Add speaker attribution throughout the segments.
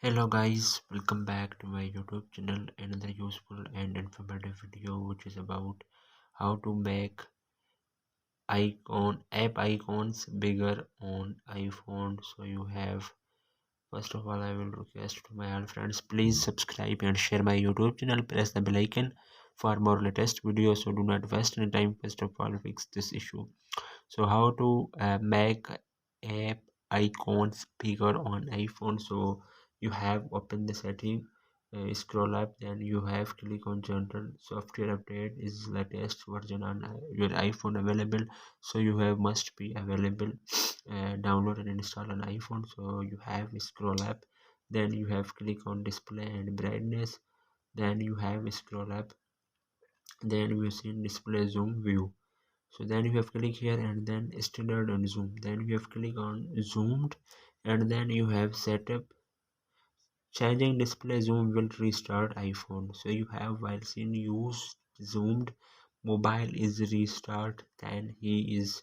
Speaker 1: Hello guys, welcome back to my YouTube channel. Another useful and informative video which is about how to make app icons bigger on iPhone. So you have, first of all, I will request to my all friends, please subscribe and share my YouTube channel. Press the bell icon for more latest videos. So do not waste any time. First of all, fix this issue. So how to make app icons bigger on iPhone. So you have open the setting, scroll up, then you have click on general software update is latest version on your iPhone available. So you have must be available download and install on iPhone. So you have scroll up, then you have click on display and brightness, then you have scroll up, then you see display zoom view. So then you have click here and then standard and zoom, then you have click on zoomed, and then you have setup. Changing display zoom will restart iPhone. So you have while seeing use zoomed mobile is restart, then he is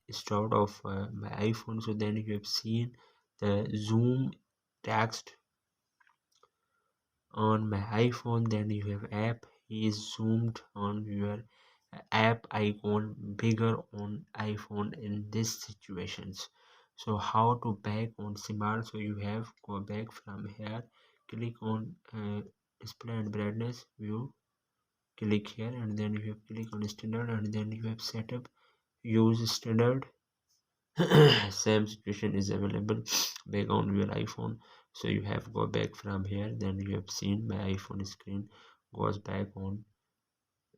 Speaker 1: stored of my iPhone. So then you have seen the zoom text on my iPhone, then you have app is zoomed on your app icon bigger on iPhone in these situations. So how to back on smart, so you have go back from here, click on display and brightness view, click here and then you have click on standard and then you have setup use standard. Same situation is available back on your iPhone. So you have go back from here, then you have seen my iPhone screen goes back on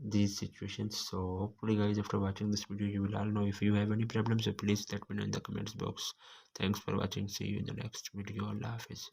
Speaker 1: these situations. So hopefully guys, after watching this video you will all know. If you have any problems, so please let me know in the comments box. Thanks for watching, see you in the next video. Allah Hafiz.